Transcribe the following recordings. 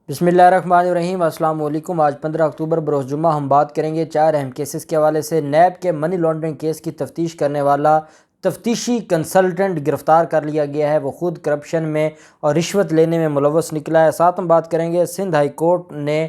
بسم اللہ الرحمن الرحیم۔ السلام علیکم۔ آج 15 اکتوبر بروز جمعہ ہم بات کریں گے 4 اہم کیسز کے حوالے سے۔ نیب کے منی لانڈرنگ کیس کی تفتیش کرنے والا تفتیشی کنسلٹنٹ گرفتار کر لیا گیا ہے، وہ خود کرپشن میں اور رشوت لینے میں ملوث نکلا ہے۔ ساتھ ہم بات کریں گے سندھ ہائی کورٹ نے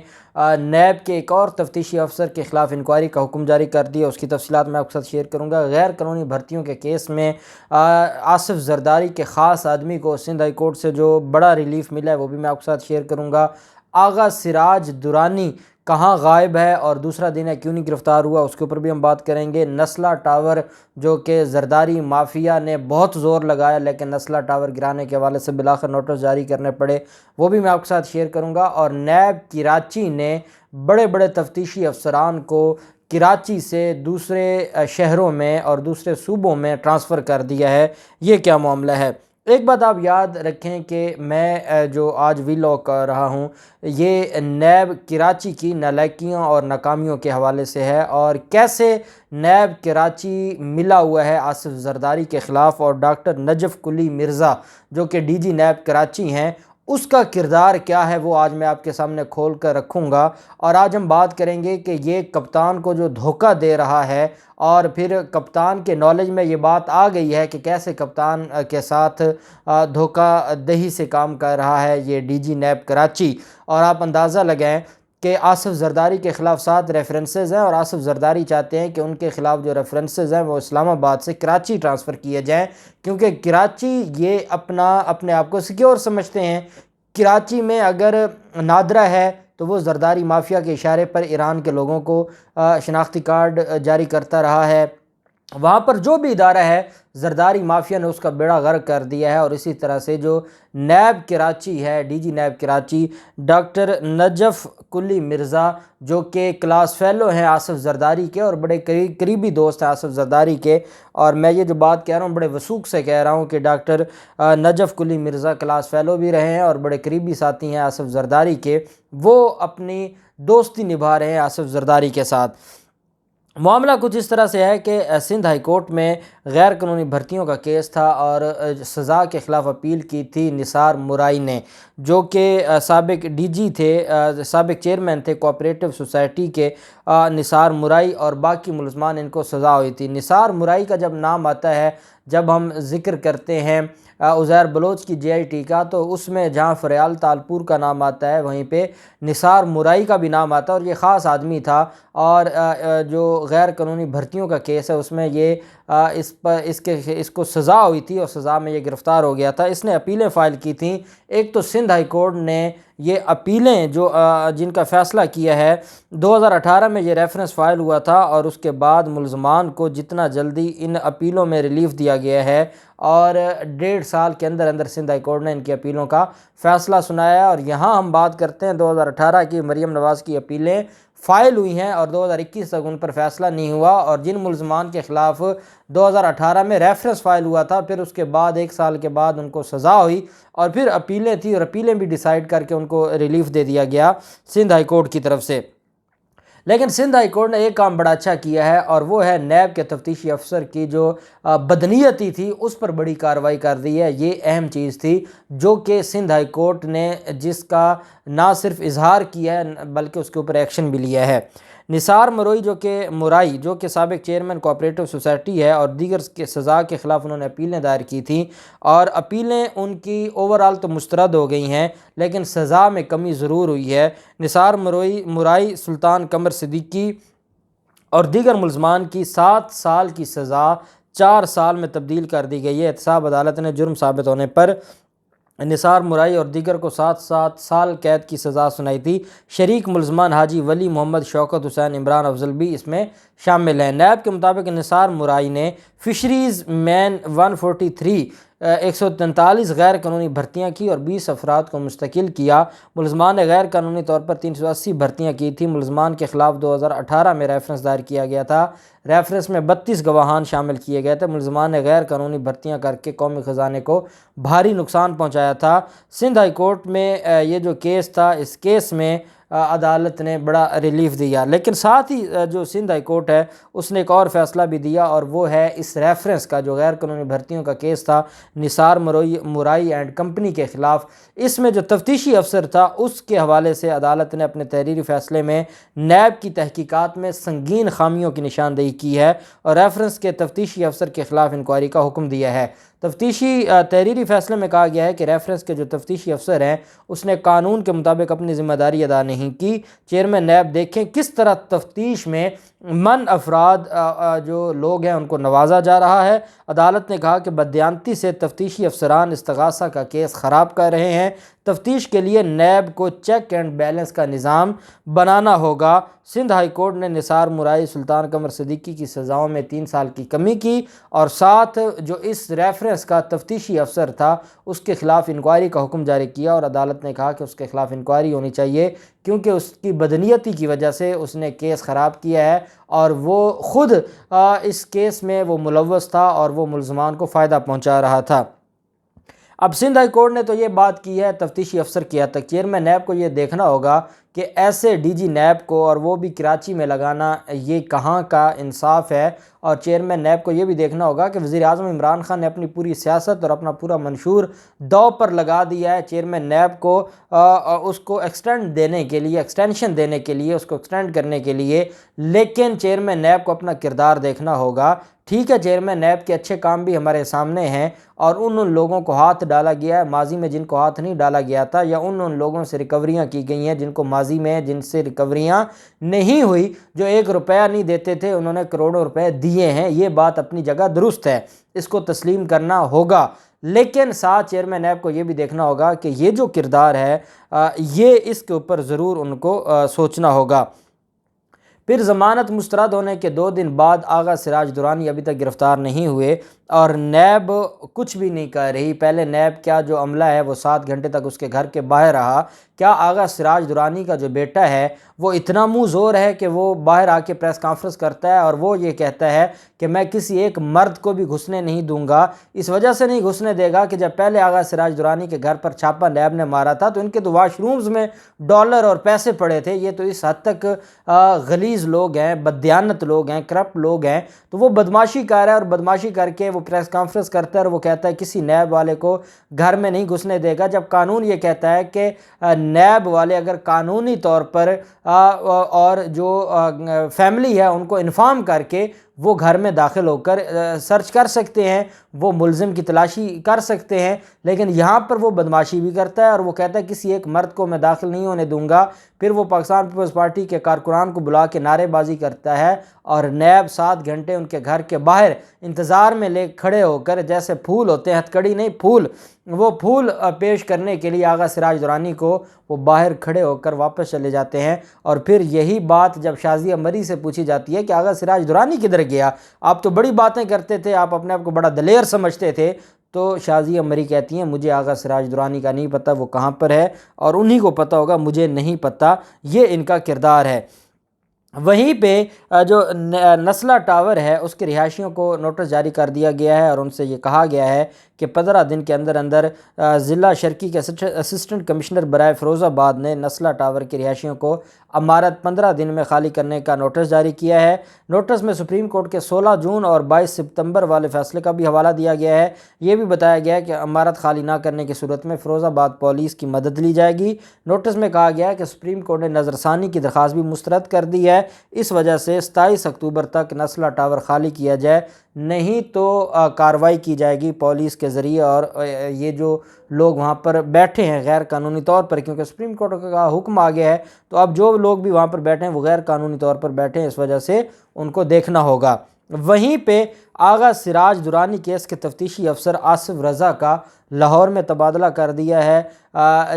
نیب کے ایک اور تفتیشی افسر کے خلاف انکوائری کا حکم جاری کر دیا، اس کی تفصیلات میں آپ کے ساتھ شیئر کروں گا۔ غیر قانونی بھرتیوں کے کیس میں آصف زرداری کے خاص آدمی کو سندھ ہائی کورٹ سے جو بڑا ریلیف ملا ہے وہ بھی میں آپ کے ساتھ شیئر کروں گا۔ آغا سراج درانی کہاں غائب ہے اور دوسرا دن ہے کیوں نہیں گرفتار ہوا، اس کے اوپر بھی ہم بات کریں گے۔ نسلہ ٹاور جو کہ زرداری مافیا نے بہت زور لگایا لیکن نسلہ ٹاور گرانے کے حوالے سے بالآخر نوٹس جاری کرنے پڑے، وہ بھی میں آپ کے ساتھ شیئر کروں گا۔ اور نیب کراچی نے بڑے بڑے تفتیشی افسران کو کراچی سے دوسرے شہروں میں اور دوسرے صوبوں میں ٹرانسفر کر دیا ہے، یہ کیا معاملہ ہے؟ ایک بات آپ یاد رکھیں کہ میں جو آج ویلاگ کر رہا ہوں یہ نیب کراچی کی نالائکیوں اور ناکامیوں کے حوالے سے ہے، اور کیسے نیب کراچی ملا ہوا ہے آصف زرداری کے خلاف، اور ڈاکٹر نجف کلی مرزا جو کہ ڈی جی نیب کراچی ہیں اس کا کردار کیا ہے، وہ آج میں آپ کے سامنے کھول کر رکھوں گا۔ اور آج ہم بات کریں گے کہ یہ کپتان کو جو دھوکہ دے رہا ہے، اور پھر کپتان کے نالج میں یہ بات آ گئی ہے کہ کیسے کپتان کے ساتھ دھوکہ دہی سے کام کر رہا ہے یہ ڈی جی نیب کراچی۔ اور آپ اندازہ لگائیں کہ آصف زرداری کے خلاف 7 ریفرنسز ہیں، اور آصف زرداری چاہتے ہیں کہ ان کے خلاف جو ریفرنسز ہیں وہ اسلام آباد سے کراچی ٹرانسفر کیے جائیں، کیونکہ کراچی یہ اپنے آپ کو سیکیور سمجھتے ہیں۔ کراچی میں اگر نادرہ ہے تو وہ زرداری مافیا کے اشارے پر ایران کے لوگوں کو شناختی کارڈ جاری کرتا رہا ہے، وہاں پر جو بھی ادارہ ہے زرداری مافیا نے اس کا بیڑا غرق کر دیا ہے۔ اور اسی طرح سے جو نیب کراچی ہے، D G NAB Karachi doctor Najaf Quli Mirza جو کہ کلاس فیلو ہیں آصف زرداری کے اور بڑے قریبی دوست ہیں آصف زرداری کے، اور میں یہ جو بات کہہ رہا ہوں بڑے وثوق سے کہہ رہا ہوں کہ doctor Najaf Quli Mirza class fellow بھی رہے ہیں اور بڑے قریبی ساتھی ہیں آصف زرداری کے، وہ اپنی دوستی نبھا رہے ہیں آصف زرداری کے ساتھ۔ معاملہ کچھ اس طرح سے ہے کہ سندھ ہائی کورٹ میں غیر قانونی بھرتیوں کا کیس تھا، اور سزا کے خلاف اپیل کی تھی نثار مرائی نے، جو کہ سابق ڈی جی تھے، سابق چیئرمین تھے کوآپریٹو سوسائٹی کے نثار مرائی، اور باقی ملزمان ان کو سزا ہوئی تھی۔ نثار مرائی کا جب نام آتا ہے، جب ہم ذکر کرتے ہیں عزیر بلوچ کی جے آئی ٹی کا، تو اس میں جہاں فریال تالپور کا نام آتا ہے وہیں پہ نثار مرائی کا بھی نام آتا ہے، اور یہ خاص آدمی تھا۔ اور جو غیر قانونی بھرتیوں کا کیس ہے اس میں یہ اس کو سزا ہوئی تھی، اور سزا میں یہ گرفتار ہو گیا تھا۔ اس نے اپیلیں فائل کی تھیں، ایک تو سندھ ہائی کورٹ نے یہ اپیلیں جو جن کا فیصلہ کیا ہے 2018 میں یہ ریفرنس فائل ہوا تھا، اور اس کے بعد ملزمان کو جتنا جلدی ان اپیلوں میں ریلیف دیا گیا ہے، اور 1.5 سال کے اندر اندر سندھ ہائی کورٹ نے ان کی اپیلوں کا فیصلہ سنایا ہے۔ اور یہاں ہم بات کرتے ہیں 2018 کی مریم نواز کی اپیلیں فائل ہوئی ہیں اور 2021 تک ان پر فیصلہ نہیں ہوا، اور جن ملزمان کے خلاف 2018 میں ریفرنس فائل ہوا تھا پھر اس کے بعد 1 سال کے بعد ان کو سزا ہوئی، اور پھر اپیلیں تھیں اور اپیلیں بھی ڈیسائیڈ کر کے ان کو ریلیف دے دیا گیا سندھ ہائی کورٹ کی طرف سے۔ لیکن سندھ ہائی کورٹ نے ایک کام بڑا اچھا کیا ہے، اور وہ ہے نیب کے تفتیشی افسر کی جو بدنیتی تھی اس پر بڑی کارروائی کر دی ہے۔ یہ اہم چیز تھی جو کہ سندھ ہائی کورٹ نے جس کا نہ صرف اظہار کیا ہے بلکہ اس کے اوپر ایکشن بھی لیا ہے۔ نثار مرائی جو کہ سابق چیئرمین کوآپریٹو سوسائٹی ہے، اور دیگر کے سزا کے خلاف انہوں نے اپیلیں دائر کی تھیں، اور اپیلیں ان کی اوورآل تو مسترد ہو گئی ہیں لیکن سزا میں کمی ضرور ہوئی ہے۔ نثار مرائی، سلطان قمر صدیقی اور دیگر ملزمان کی 7 سال کی سزا 4 سال میں تبدیل کر دی گئی ہے۔ احتساب عدالت نے جرم ثابت ہونے پر نثار مرائی اور دیگر کو 7 سال قید کی سزا سنائی تھی۔ شریک ملزمان حاجی ولی محمد، شوکت حسین، عمران افضل بھی اس میں شامل ہیں۔ نیب کے مطابق نثار مرائی نے فشریز مین 143 غیر قانونی بھرتیاں کی اور 20 افراد کو مستقل کیا۔ ملزمان نے غیر قانونی طور پر 380 بھرتیاں کی تھیں۔ ملزمان کے خلاف 2018 میں ریفرنس دائر کیا گیا تھا، ریفرنس میں 32 گواہان شامل کیے گئے تھے۔ ملزمان نے غیر قانونی بھرتیاں کر کے قومی خزانے کو بھاری نقصان پہنچایا تھا۔ سندھ ہائی کورٹ میں یہ جو کیس تھا، اس کیس میں عدالت نے بڑا ریلیف دیا۔ لیکن ساتھ ہی جو سندھ ہائی کورٹ ہے اس نے ایک اور فیصلہ بھی دیا، اور وہ ہے اس ریفرنس کا جو غیر قانونی بھرتیوں کا کیس تھا نثار مورائی اینڈ کمپنی کے خلاف۔ اس میں جو تفتیشی افسر تھا اس کے حوالے سے عدالت نے اپنے تحریری فیصلے میں نیب کی تحقیقات میں سنگین خامیوں کی نشاندہی کی ہے اور ریفرنس کے تفتیشی افسر کے خلاف انکوائری کا حکم دیا ہے۔ تفتیشی تحریری فیصلے میں کہا گیا ہے کہ ریفرنس کے جو تفتیشی افسر ہیں اس نے قانون کے مطابق اپنی ذمہ داری ادا نہیں کی۔ چیئرمین نیب دیکھیں کس طرح تفتیش میں افراد جو لوگ ہیں ان کو نوازا جا رہا ہے۔ عدالت نے کہا کہ بددیانتی سے تفتیشی افسران استغاثہ کا کیس خراب کر رہے ہیں۔ تفتیش کے لیے نیب کو چیک اینڈ بیلنس کا نظام بنانا ہوگا۔ سندھ ہائی کورٹ نے نثار مورائی، سلطان قمر صدیقی کی سزاؤں میں 3 سال کی کمی کی، اور ساتھ جو اس ریفرنس کا تفتیشی افسر تھا اس کے خلاف انکوائری کا حکم جاری کیا، اور عدالت نے کہا کہ اس کے خلاف انکوائری ہونی چاہیے کیونکہ اس کی بدنیتی کی وجہ سے اس نے کیس خراب کیا ہے، اور وہ خود اس کیس میں وہ ملوث تھا اور وہ ملزمان کو فائدہ پہنچا رہا تھا۔ اب سندھ ہائی کورٹ نے تو یہ بات کی ہے تفتیشی افسر کی حد تک۔ چیئرمین نیب کو یہ دیکھنا ہوگا کہ ایسے ڈی جی نیب کو اور وہ بھی کراچی میں لگانا یہ کہاں کا انصاف ہے، اور چیئرمین نیب کو یہ بھی دیکھنا ہوگا کہ وزیر اعظم عمران خان نے اپنی پوری سیاست اور اپنا پورا منشور دو پر لگا دیا ہے۔ چیئرمین نیب کو اس کو ایکسٹینشن دینے کے لیے اس کو ایکسٹینڈ کرنے کے لیے، لیکن چیئرمین نیب کو اپنا کردار دیکھنا ہوگا۔ ٹھیک ہے، چیئرمین نیب کے اچھے کام بھی ہمارے سامنے ہیں، اور ان لوگوں کو ہاتھ ڈالا گیا ہے ماضی میں جن کو ہاتھ نہیں ڈالا گیا تھا، یا ان لوگوں سے ریکوریاں کی گئی ہیں جن کو ماضی میں جن سے ریکوریاں نہیں ہوئی، جو 1 روپیہ نہیں دیتے تھے انہوں نے کروڑوں روپے دیے ہیں۔ یہ بات اپنی جگہ درست ہے، اس کو تسلیم کرنا ہوگا، لیکن ساتھ چیئرمین نیب کو یہ بھی دیکھنا ہوگا کہ یہ جو کردار ہے یہ اس کے اوپر ضرور ان کو سوچنا ہوگا۔ پھر ضمانت مسترد ہونے کے 2 دن بعد آغا سراج درانی ابھی تک گرفتار نہیں ہوئے، اور نیب کچھ بھی نہیں کر رہی۔ پہلے نیب کا جو عملہ ہے وہ 7 گھنٹے تک اس کے گھر کے باہر رہا۔ کیا آغا سراج درانی کا جو بیٹا ہے وہ اتنا منہ زور ہے کہ وہ باہر آ کے پریس کانفرنس کرتا ہے اور وہ یہ کہتا ہے کہ میں کسی ایک مرد کو بھی گھسنے نہیں دوں گا؟ اس وجہ سے نہیں گھسنے دے گا کہ جب پہلے آغا سراج درانی کے گھر پر چھاپا نیب نے مارا تھا تو ان کے تو واش رومز میں ڈالر اور پیسے پڑے تھے۔ یہ تو اس حد تک غلیظ لوگ ہیں، بددیانت لوگ ہیں، کرپٹ لوگ ہیں، تو وہ بدماشی کر رہا ہے، اور بدماشی کر کے وہ پریس کانفرنس کرتا ہے اور وہ کہتا ہے کسی نیب والے کو گھر میں نہیں گھسنے دے گا، جب قانون یہ کہتا ہے کہ نیب والے اگر قانونی طور پر اور جو فیملی ہے ان کو انفارم کر کے وہ گھر میں داخل ہو کر سرچ کر سکتے ہیں، وہ ملزم کی تلاشی کر سکتے ہیں، لیکن یہاں پر وہ بدماشی بھی کرتا ہے اور وہ کہتا ہے کسی ایک مرد کو میں داخل نہیں ہونے دوں گا۔ پھر وہ پاکستان پیپلز پارٹی کے کارکنان کو بلا کے نعرے بازی کرتا ہے، اور نیب 7 گھنٹے ان کے گھر کے باہر انتظار میں لے کھڑے ہو کر، جیسے پھول ہوتے ہیں، ہتھکڑی نہیں پھول، وہ پھول پیش کرنے کے لیے آغا سراج درانی کو وہ باہر کھڑے ہو کر واپس چلے جاتے ہیں۔ اور پھر یہی بات جب شازیہ مری سے پوچھی جاتی ہے کہ آغا سراج درانی کدھر گیا، آپ تو بڑی باتیں کرتے تھے، آپ اپنے آپ کو بڑا دلیر سمجھتے تھے، تو شازیہ مری کہتی ہیں مجھے آغا سراج درانی کا نہیں پتہ، وہ کہاں پر ہے، اور انہی کو پتہ ہوگا، مجھے نہیں پتہ۔ یہ ان کا کردار ہے۔ وہیں پہ جو نسلہ ٹاور ہے اس کے رہائشیوں کو نوٹس جاری کر دیا گیا ہے، اور ان سے یہ کہا گیا ہے کہ 15 دن کے اندر اندر ضلع شرقی کے اسسٹنٹ کمشنر برائے فیروز آباد نے نسلہ ٹاور کے رہائشیوں کو عمارت 15 دن میں خالی کرنے کا نوٹس جاری کیا ہے۔ نوٹس میں سپریم کورٹ کے 16 جون اور 22 ستمبر والے فیصلے کا بھی حوالہ دیا گیا ہے۔ یہ بھی بتایا گیا ہے کہ عمارت خالی نہ کرنے کی صورت میں فیروز آباد پولیس کی مدد لی جائے گی۔ نوٹس میں کہا گیا ہے کہ سپریم کورٹ نے نظر ثانی کی درخواست بھی مسترد کر دی ہے، اس وجہ سے 27 اکتوبر تک نسلہ ٹاور خالی کیا جائے، نہیں تو کارروائی کی جائے گی پولیس کے ذریعے، اور یہ جو لوگ وہاں پر بیٹھے ہیں غیر قانونی طور پر، کیونکہ سپریم کورٹ کا حکم آ گیا ہے، تو اب جو لوگ بھی وہاں پر بیٹھے ہیں وہ غیر قانونی طور پر بیٹھے ہیں، اس وجہ سے ان کو دیکھنا ہوگا۔ وہیں پہ آغا سراج درانی کیس کے تفتیشی افسر آصف رضا کا لاہور میں تبادلہ کر دیا ہے۔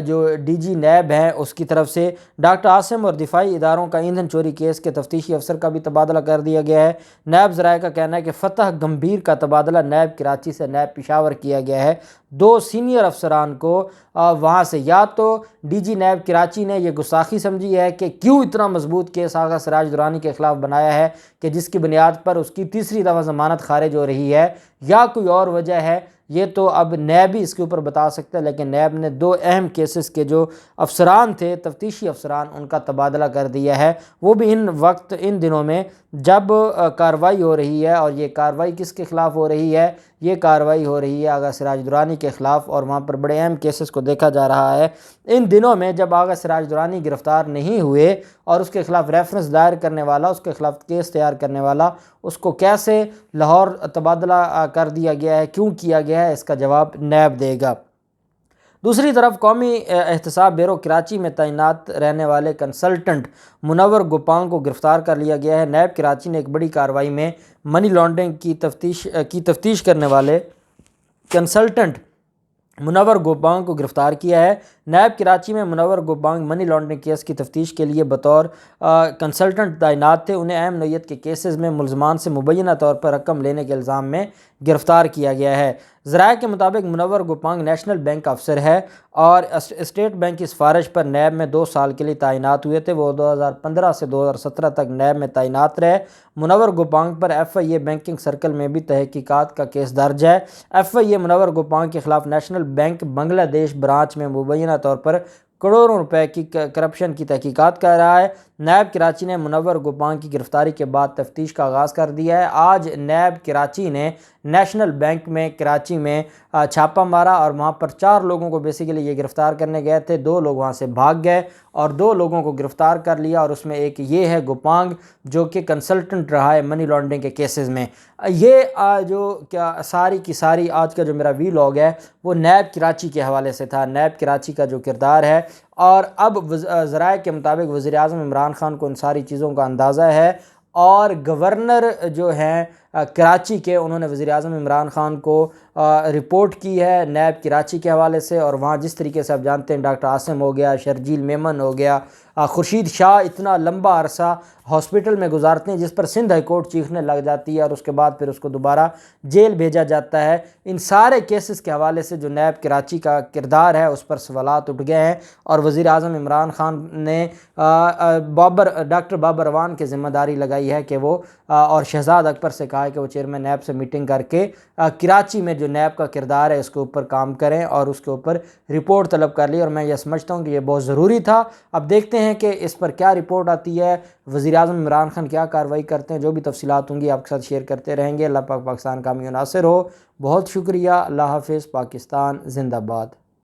جو ڈی جی نیب ہیں اس کی طرف سے ڈاکٹر عاصم اور دفاعی اداروں کا ایندھن چوری کیس کے تفتیشی افسر کا بھی تبادلہ کر دیا گیا ہے۔ نیب ذرائع کا کہنا ہے کہ فتح گمبھیر کا تبادلہ نیب کراچی سے نیب پشاور کیا گیا ہے۔ 2 سینئر افسران کو وہاں سے، یا تو ڈی جی نیب کراچی نے یہ گستاخی سمجھی ہے کہ کیوں اتنا مضبوط کیس آغا سراج درانی کے خلاف بنایا ہے کہ جس کی بنیاد پر اس کی تیسری دفعہ ضمانت خارج ہو رہی ہے، یا کوئی اور وجہ ہے، یہ تو اب نیب ہی اس کے اوپر بتا سکتا ہے، لیکن نیب نے 2 اہم کیسز کے جو افسران تھے، تفتیشی افسران، ان کا تبادلہ کر دیا ہے، وہ بھی ان دنوں میں جب کارروائی ہو رہی ہے۔ اور یہ کارروائی کس کے خلاف ہو رہی ہے؟ یہ کارروائی ہو رہی ہے آغا سراج درانی کے خلاف، اور وہاں پر بڑے اہم کیسز کو دیکھا جا رہا ہے۔ ان دنوں میں جب آغا سراج درانی گرفتار نہیں ہوئے اور اس کے خلاف ریفرنس دائر کرنے والا، اس کے خلاف کیس تیار کرنے والا، اس کو کیسے لاہور تبادلہ کر دیا گیا ہے، کیوں کیا گیا ہے، اس کا جواب نیب دے گا۔ دوسری طرف قومی احتساب بیورو کراچی میں تعینات رہنے والے کنسلٹنٹ منور گوپانگ کو گرفتار کر لیا گیا ہے۔ نیب کراچی نے ایک بڑی کارروائی میں منی لانڈرنگ کی تفتیش کرنے والے کنسلٹنٹ منور گوپانگ کو گرفتار کیا ہے۔ نیب کراچی میں منور گوپانگ منی لانڈرنگ کیس کی تفتیش کے لیے بطور کنسلٹنٹ تعینات تھے۔ انہیں اہم نوعیت کے کیسز میں ملزمان سے مبینہ طور پر رقم لینے کے الزام میں گرفتار کیا گیا ہے۔ ذرائع کے مطابق منور گوپانگ نیشنل بینک افسر ہے اور اسٹیٹ بینک کی سفارش پر نیب میں 2 سال کے لیے تعینات ہوئے تھے۔ وہ 2015 سے 2017 تک نیب میں تعینات رہے۔ منور گوپانگ پر FIA بینکنگ سرکل میں بھی تحقیقات کا کیس درج ہے۔ FIA منور گوپانگ کے خلاف نیشنل بینک بنگلہ دیش برانچ میں مبینہ طور پر کروڑوں روپے کی کرپشن کی تحقیقات کر رہا ہے۔ نیب کراچی نے منور گوپانگ کی گرفتاری کے بعد تفتیش کا آغاز کر دیا ہے۔ آج نیب کراچی نے نیشنل بینک میں کراچی میں چھاپہ مارا اور وہاں پر 4 لوگوں کو بیسیکلی یہ گرفتار کرنے گئے تھے۔ 2 لوگ وہاں سے بھاگ گئے اور 2 لوگوں کو گرفتار کر لیا، اور اس میں ایک یہ ہے گوپانگ جو کہ کنسلٹنٹ رہا ہے منی لانڈرنگ کے کیسز میں۔ یہ جو کیا ساری کی ساری آج کا جو میرا ویلاگ ہے وہ نیب کراچی کے حوالے سے تھا، نیب کراچی کا جو کردار ہے۔ اور اب ذرائع کے مطابق وزیر اعظم عمران خان کو ان ساری چیزوں کا اندازہ ہے، اور گورنر جو ہیں کراچی کے، انہوں نے وزیر اعظم عمران خان کو رپورٹ کی ہے نیب کراچی کے حوالے سے۔ اور وہاں جس طریقے سے آپ جانتے ہیں ڈاکٹر عاصم ہو گیا، شرجیل میمن ہو گیا، خورشید شاہ اتنا لمبا عرصہ ہاسپٹل میں گزارتے ہیں جس پر سندھ ہائی کورٹ چیخنے لگ جاتی ہے، اور اس کے بعد پھر اس کو دوبارہ جیل بھیجا جاتا ہے۔ ان سارے کیسز کے حوالے سے جو نیب کراچی کا کردار ہے اس پر سوالات اٹھ گئے ہیں، اور وزیر اعظم عمران خان نے ڈاکٹر بابر اعوان کی ذمہ داری لگائی ہے کہ وہ اور شہزاد اکبر سے کہا ہے کہ وہ چیئرمین نیب سے میٹنگ کر کے کراچی میں جو نیب کا کردار ہے اس کے اوپر کام کریں اور اس کے اوپر رپورٹ طلب کر لی، اور میں یہ سمجھتا ہوں کہ یہ بہت ضروری تھا۔ اب دیکھتے ہیں کہ اس پر کیا رپورٹ آتی ہے، وزیر اعظم عمران خان کیا کارروائی کرتے ہیں۔ جو بھی تفصیلات ہوں گی آپ کے ساتھ شیئر کرتے رہیں گے۔ اللہ پاک پاکستان کامیاب ناصر ہو۔ بہت شکریہ۔ اللہ حافظ۔ پاکستان زندہ باد۔